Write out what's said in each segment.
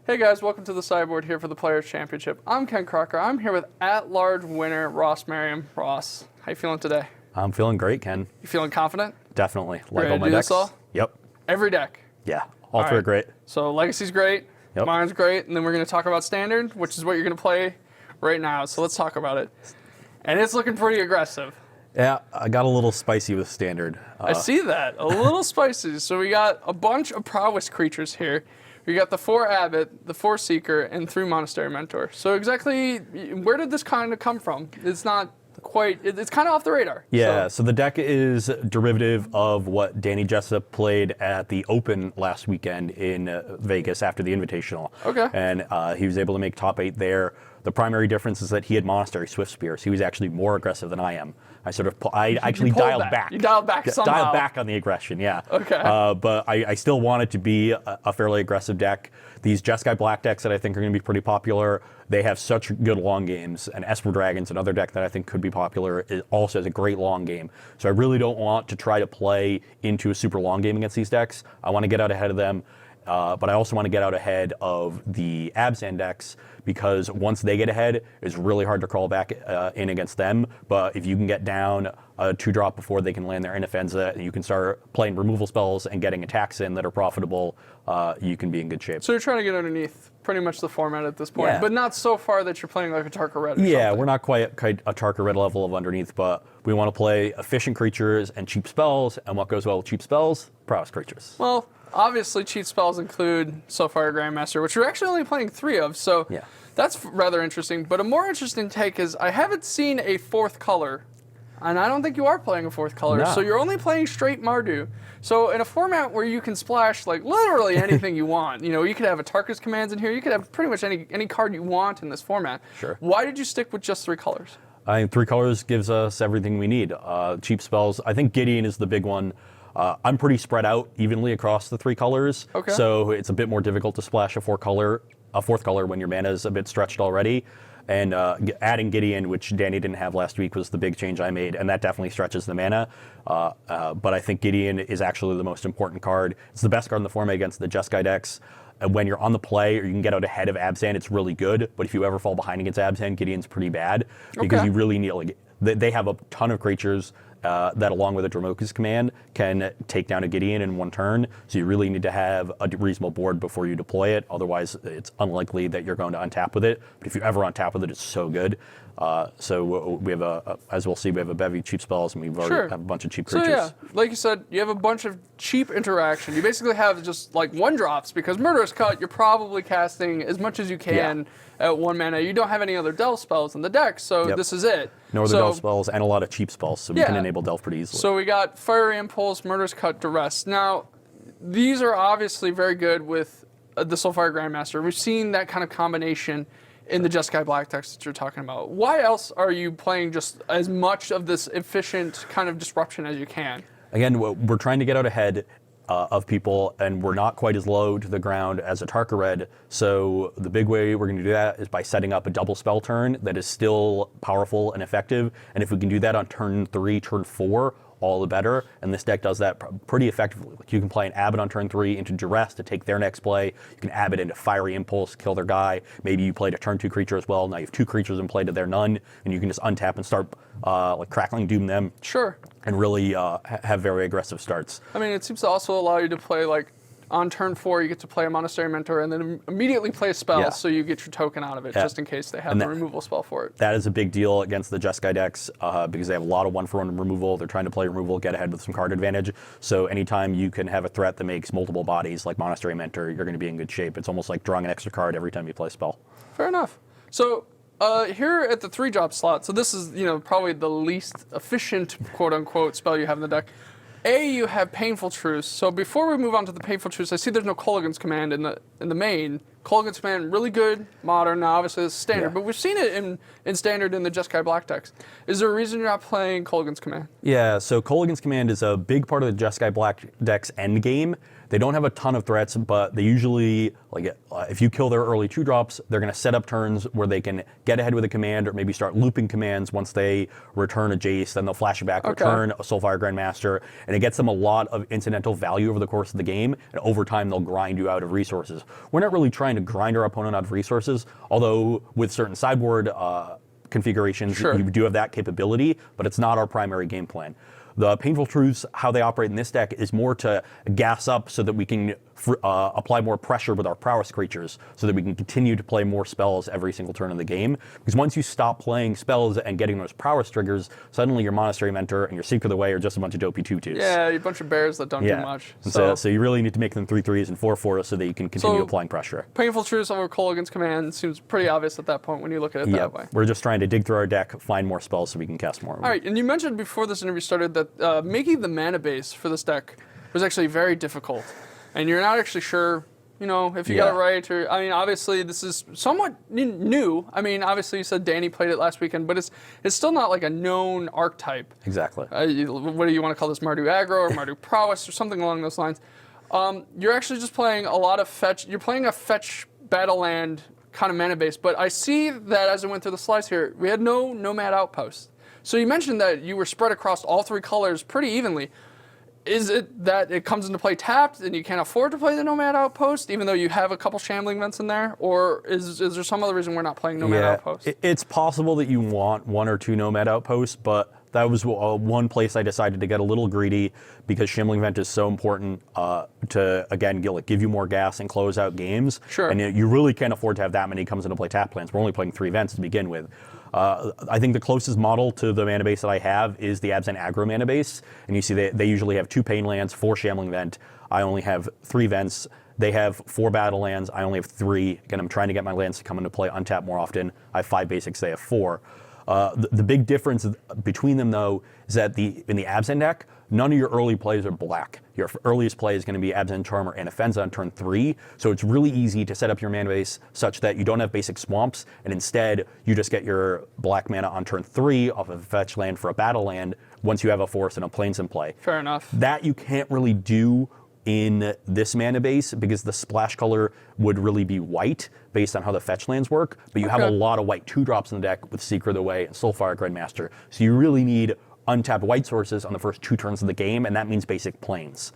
Hey guys, welcome to the sideboard here for the Players Championship. I'm Ken Crocker. I'm here with at-large winner Ross Merriam. Ross, how you feeling today? I'm feeling great, Ken. You feeling confident? Definitely. Like all my decks? Yep. Every deck? Yeah. All three are great. So Legacy's great, Yep. Mine's great, and then we're going to talk about Standard, which is what you're going to play right now. So let's talk about it. And it's looking pretty aggressive. Yeah, I got a little spicy with Standard. I see that. A little spicy. So we got a bunch of prowess creatures here. We got the 4 Abbot, the 4 Seeker, and 3 Monastery Mentor. So exactly, where did this kind of come from? It's not quite, it's kind of off the radar. Yeah, so the deck is derivative of what Danny Jessup played at the Open last weekend in Vegas after the Invitational. Okay. And he was able to make top 8 there. The primary difference is that he had Monastery Swift Spears. He was actually more aggressive than I am. I actually dialed back. You dialed back somehow. Dialed back on the aggression, yeah. Okay. But I still want it to be a fairly aggressive deck. These Jeskai Black decks that I think are going to be pretty popular, they have such good long games. And Esper Dragon's another deck that I think could be popular. It also has a great long game. So I really don't want to try to play into a super long game against these decks. I want to get out ahead of them. But I also want to get out ahead of the Abzan decks, because once they get ahead, it's really hard to crawl back in against them. But if you can get down a 2-drop before they can land their Inoffenza, and you can start playing removal spells and getting attacks in that are profitable, you can be in good shape. So you're trying to get underneath pretty much the format at this point, Yeah. but not so far that you're playing like a Tarka Red or Yeah, something. we're not quite a Tarka Red level of underneath, but we want to play efficient creatures and cheap spells. And what goes well with cheap spells? Prowess creatures. Well, obviously, cheat spells include Soulfire Grandmaster, which we're actually only playing 3 of, so Yeah. that's rather interesting. But a more interesting take is I haven't seen a 4th color, and I don't think you are playing a 4th color, No. so you're only playing straight Mardu. So in a format where you can splash like literally anything you want, you could have a Tarka's Commands in here, you could have pretty much any card you want in this format. Sure. Why did you stick with just 3 colors? I think 3 colors gives us everything we need. Cheap spells, I think Gideon is the big one. I'm pretty spread out evenly across the 3 colors, Okay. so it's a bit more difficult to splash a 4th color when your mana is a bit stretched already. And adding Gideon, which Danny didn't have last week, was the big change I made, and that definitely stretches the mana. But I think Gideon is actually the most important card. It's the best card in the format against the Jeskai decks. And when you're on the play or you can get out ahead of Abzan, it's really good. But if you ever fall behind against Abzan, Gideon's pretty bad, because you really need, they have a ton of creatures that, along with a Dromoka's command, can take down a Gideon in 1 turn. So you really need to have a reasonable board before you deploy it. Otherwise, it's unlikely that you're going to untap with it. But if you ever untap with it, it's so good. So we have as we'll see, we have a bevy of cheap spells, and we've already have a bunch of cheap creatures. So yeah, like you said, you have a bunch of cheap interaction. You basically have just like 1-drops, because Murderous Cut, you're probably casting as much as you can at 1 mana. You don't have any other delve spells in the deck, so this is it. No other delve spells and a lot of cheap spells, so we can enable delve pretty easily. So we got Fiery Impulse, Murderous Cut, Duress. Now, these are obviously very good with the Soulfire Grandmaster. We've seen that kind of combination in the Jeskai Black decks that you're talking about. Why else are you playing just as much of this efficient kind of disruption as you can? Again, we're trying to get out ahead of people, and we're not quite as low to the ground as a Tarka Red. So the big way we're going to do that is by setting up a double spell turn that is still powerful and effective. And if we can do that on turn 3, turn 4, all the better. And this deck does that pretty effectively. Like, you can play an Abbot on turn 3 into Duress to take their next play. You can Abbot into Fiery Impulse, kill their guy. Maybe you played a turn 2 creature as well. Now you have 2 creatures in play to their none, and you can just untap and start like Crackling Doom them. Sure. And really have very aggressive starts. I mean, it seems to also allow you to play like on turn 4, you get to play a Monastery Mentor and then immediately play a spell, so you get your token out of it, just in case they have the removal spell for it. That is a big deal against the Jeskai decks, because they have a lot of 1-for-1 removal. They're trying to play removal, get ahead with some card advantage. So anytime you can have a threat that makes multiple bodies, like Monastery Mentor, you're going to be in good shape. It's almost like drawing an extra card every time you play a spell. Fair enough. So here at the 3-drop slot, so this is probably the least efficient quote-unquote spell you have in the deck. You have Painful Truce. So before we move on to the Painful Truce, I see there's no Kolaghan's Command in the main. Kolaghan's Command, really good, modern. Now obviously it's standard, but we've seen it in standard in the Jeskai Black decks. Is there a reason you're not playing Kolaghan's Command? Yeah, so Kolaghan's Command is a big part of the Jeskai Black deck's end game. They don't have a ton of threats, but they usually, if you kill their early 2-drops, they're going to set up turns where they can get ahead with a command or maybe start looping commands once they return a Jace. Then they'll flash it back, return a Soulfire Grandmaster, and it gets them a lot of incidental value over the course of the game, and over time they'll grind you out of resources. We're not really trying to grind our opponent out of resources, although with certain sideboard configurations, Sure. you do have that capability, but it's not our primary game plan. The Painful Truths, how they operate in this deck, is more to gas up so that we can apply more pressure with our prowess creatures, so that we can continue to play more spells every single turn of the game. Because once you stop playing spells and getting those prowess triggers, suddenly your Monastery Mentor and your Secret of the Way are just a bunch of dopey 2/2s. Yeah, a bunch of bears that don't do much. And so you really need to make them 3/3s and 4/4s so that you can continue So- applying pressure. Painful Truths over Kolaghan's Command seems pretty obvious at that point when you look at it that way. We're just trying to dig through our deck, find more spells so we can cast more. All right, and you mentioned before this interview started that making the mana base for this deck was actually very difficult, and you're not actually sure, if you got it right. Or I mean, obviously this is somewhat new. I mean, obviously you said Danny played it last weekend, but it's still not like a known archetype. Exactly. What do you want to call this? Mardu Aggro or Mardu Prowess or something along those lines. You're actually just playing a lot of fetch. You're playing a fetch battle land kind of mana base, but I see that as I went through the slides here, we had no Nomad Outpost. So you mentioned that you were spread across all 3 colors pretty evenly. Is it that it comes into play tapped and you can't afford to play the Nomad Outpost, even though you have a couple Shambling Vents in there? Or is there some other reason we're not playing Nomad Outpost? It's possible that you want 1 or 2 Nomad Outposts, but that was one place I decided to get a little greedy because Shambling Vent is so important to, again, give you more gas and close out games. Sure. And you really can't afford to have that many comes into play tap plans. We're only playing 3 vents to begin with. I think the closest model to the mana base that I have is the Absent Aggro mana base. And you see they usually have 2 Pain lands, 4 Shambling Vent. I only have 3 vents. They have 4 battle lands. I only have 3. Again, I'm trying to get my lands to come into play untapped more often. I have 5 basics. They have 4. The big difference between them, though, is that in the Absent deck, none of your early plays are black. Your earliest play is going to be Absent Charmer and Offenza on turn 3, so it's really easy to set up your mana base such that you don't have basic swamps, and instead you just get your black mana on turn 3 off of a fetch land for a battle land once you have a forest and a plains in play. Fair enough. That you can't really do in this mana base because the splash color would really be white based on how the fetch lands work, but you have a lot of white 2-drops in the deck with Secret of the Way and Soulfire Grandmaster, so you really need untapped white sources on the first 2 turns of the game, and that means basic plains.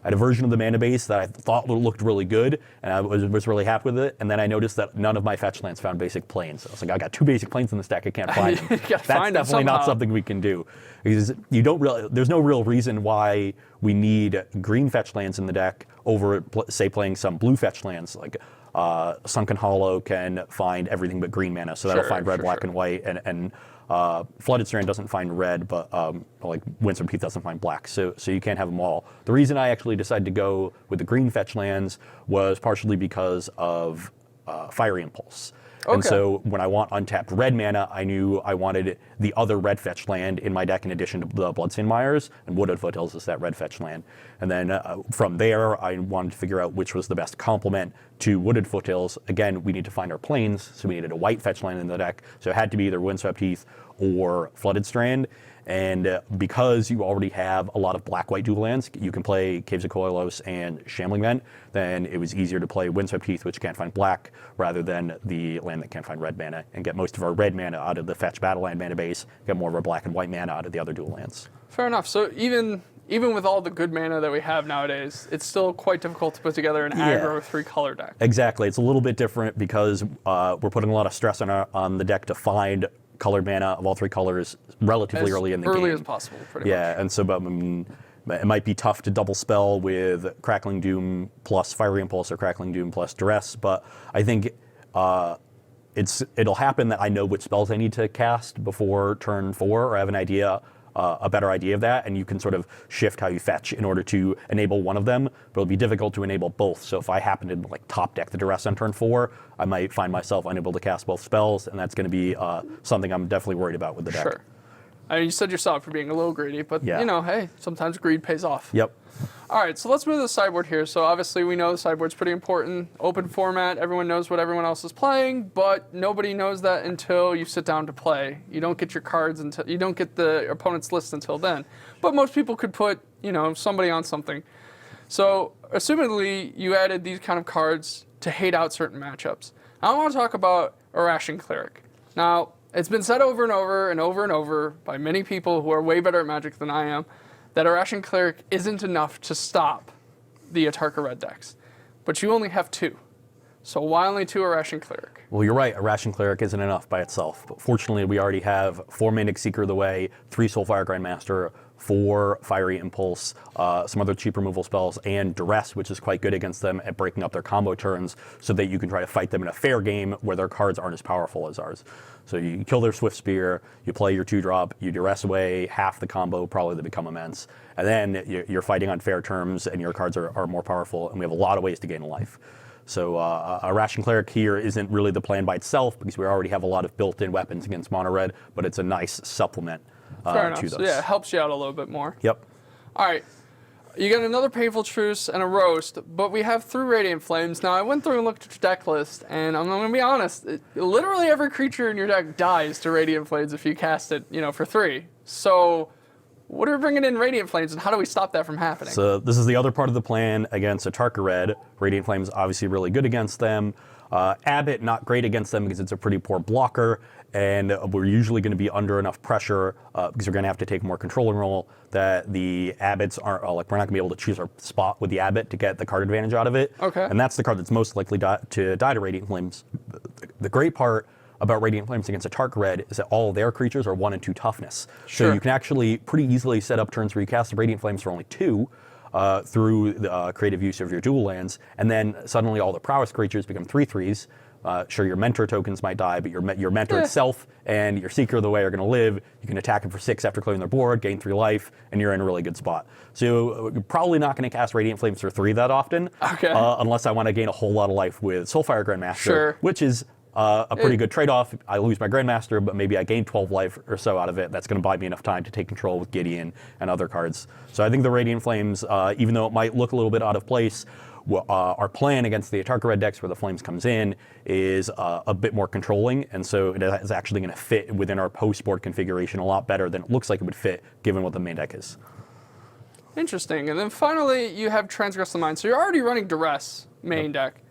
I had a version of the mana base that I thought looked really good, and I was really happy with it, and then I noticed that none of my fetch lands found basic plains. I was like, I got 2 basic plains in this deck, I can't find them. That's definitely not something we can do. Because there's no real reason why we need green fetch lands in the deck over, say, playing some blue fetch lands. Like Sunken Hollow can find everything but green mana, so that'll find red, black, and white, and Flooded Strand doesn't find red, but like Windswept Heath doesn't find black, so you can't have them all. The reason I actually decided to go with the green fetch lands was partially because of Fiery Impulse. Okay. And so when I want untapped red mana, I knew I wanted the other red fetch land in my deck in addition to the Bloodstained Mires, and Wooded Foothills is that red fetch land. And then from there, I wanted to figure out which was the best complement to Wooded Foothills. Again, we need to find our plains, so we needed a white fetch land in the deck, so it had to be either Windswept Heath or Flooded Strand. And because you already have a lot of black-white dual lands, you can play Caves of Koilos and Shambling Vent, then it was easier to play Windswept Heath, which can't find black, rather than the land that can't find red mana, and get most of our red mana out of the fetch Battleland mana base, get more of our black and white mana out of the other dual lands. Fair enough. So even with all the good mana that we have nowadays, it's still quite difficult to put together an aggro 3-color deck. Exactly. It's a little bit different because we're putting a lot of stress on the deck to find colored mana of all 3 colors relatively early in the game. Early as possible, pretty much. Yeah, and so it might be tough to double spell with Crackling Doom plus Fiery Impulse or Crackling Doom plus Duress, but I think it'll happen that I know which spells I need to cast before turn 4, or I have a better idea of that, and you can sort of shift how you fetch in order to enable one of them, but it'll be difficult to enable both. So if I happen to top deck the Duress on turn 4, I might find myself unable to cast both spells, and that's going to be something I'm definitely worried about with the deck. Sure. I mean, you said yourself for being a little greedy, but hey, sometimes greed pays off. Yep. All right, so let's move to the sideboard here. So obviously we know the sideboard's pretty important. Open format, everyone knows what everyone else is playing, but nobody knows that until you sit down to play. You don't get your cards until you don't get the opponent's list until then. But most people could put, somebody on something. So assumedly you added these kind of cards to hate out certain matchups. I want to talk about Irashing Cleric. Now, it's been said over and over and over and over by many people who are way better at Magic than I am that Irashing Cleric isn't enough to stop the Atarka red decks. But you only have 2. So why only 2 Irrational Cleric? Well, you're right. Irrational Cleric isn't enough by itself. But fortunately, we already have 4 Manic Seeker of the Way, 3 Soulfire Grandmaster, 4 Fiery Impulse, some other cheap removal spells, and Duress, which is quite good against them at breaking up their combo turns so that you can try to fight them in a fair game where their cards aren't as powerful as ours. So you kill their Swift Spear, you play your 2-drop, you Duress away half the combo, probably they become immense. And then you're fighting on fair terms and your cards are more powerful, and we have a lot of ways to gain a life. So a Ration Cleric here isn't really the plan by itself because we already have a lot of built-in weapons against mono red, but it's a nice supplement Fair enough. to those. So yeah, it helps you out a little bit more. Yep. All right. You got another Painful Truce and a Roast, but we have 3 Radiant Flames. Now, I went through and looked at your deck list, and I'm going to be honest, literally every creature in your deck dies to Radiant Flames if you cast it, for 3. So what are we bringing in Radiant Flames, and how do we stop that from happening? So this is the other part of the plan against Atarka Red. Radiant Flame's obviously really good against them. Abbott, not great against them because it's a pretty poor blocker, and we're usually going to be under enough pressure because we're going to have to take more controlling role that the Abbotts aren't, we're not going to be able to choose our spot with the Abbott to get the card advantage out of it. Okay. And that's the card that's most likely to die to Radiant Flames. The great part about Radiant Flames against Atarka Red is that all of their creatures are 1 and 2 toughness. Sure. So you can actually pretty easily set up turns where you cast the Radiant Flames for only 2 through the creative use of your dual lands, and then suddenly all the prowess creatures become 3/3s. Sure, your mentor tokens might die, but your mentor itself and your Seeker of the Way are going to live. You can attack them for 6 after clearing their board, gain 3 life, and you're in a really good spot. So you're probably not going to cast Radiant Flames for 3 that often, unless I want to gain a whole lot of life with Soulfire Grandmaster, which is a pretty good trade-off. I lose my Grandmaster, but maybe I gain 12 life or so out of it. That's going to buy me enough time to take control with Gideon and other cards. So I think the Radiant Flames, even though it might look a little bit out of place, our plan against the Atarka Red decks where the Flames comes in is a bit more controlling, and so it is actually going to fit within our post-board configuration a lot better than it looks like it would fit given what the main deck is. Interesting. And then finally, you have Transgress the Mind. So you're already running Duress main deck.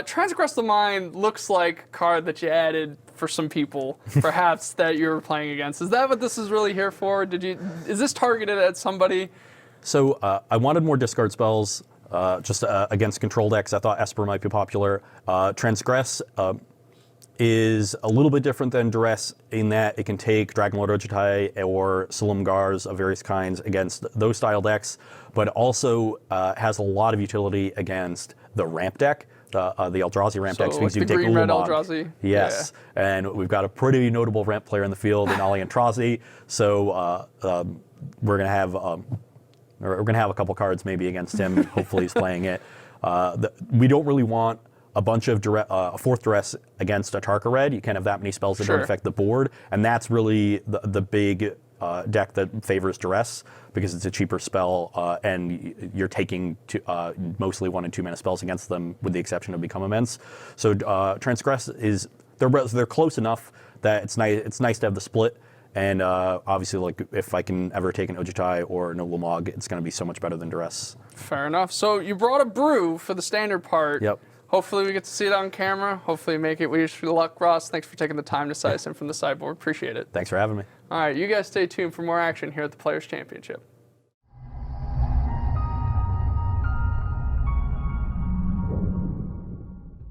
Transgress the Mind looks like a card that you added for some people, perhaps, that you're playing against. Is that what this is really here for? Is this targeted at somebody? So I wanted more discard spells just against control decks. I thought Esper might be popular. Transgress is a little bit different than Duress in that it can take Dragonlord Ojutai or Silumgars of various kinds against those style decks, but also has a lot of utility against the ramp deck. The Eldrazi ramp deck, because you can take green-red Ulamog. Eldrazi. Yes, and we've got a pretty notable ramp player in the field in Ali Eldrazi, so we're gonna have a couple cards maybe against him. Hopefully he's playing it. We don't really want a bunch of a 4th Duress against Atarka Red. You can't have that many spells that don't affect the board, and that's really the big deck that favors Duress because it's a cheaper spell and you're taking mostly 1 and 2 mana spells against them with the exception of Become Immense. So Transgress is they're close enough that it's nice to have the split, and obviously like if I can ever take an Ojutai or an Ulamog, it's going to be so much better than Duress. Fair enough. So you brought a brew for the standard part. Yep. Hopefully we get to see it on camera. Hopefully make it. We wish you luck, Ross. Thanks for taking the time to size in from the sideboard. Appreciate it. Thanks for having me. All right, you guys stay tuned for more action here at the Players' Championship.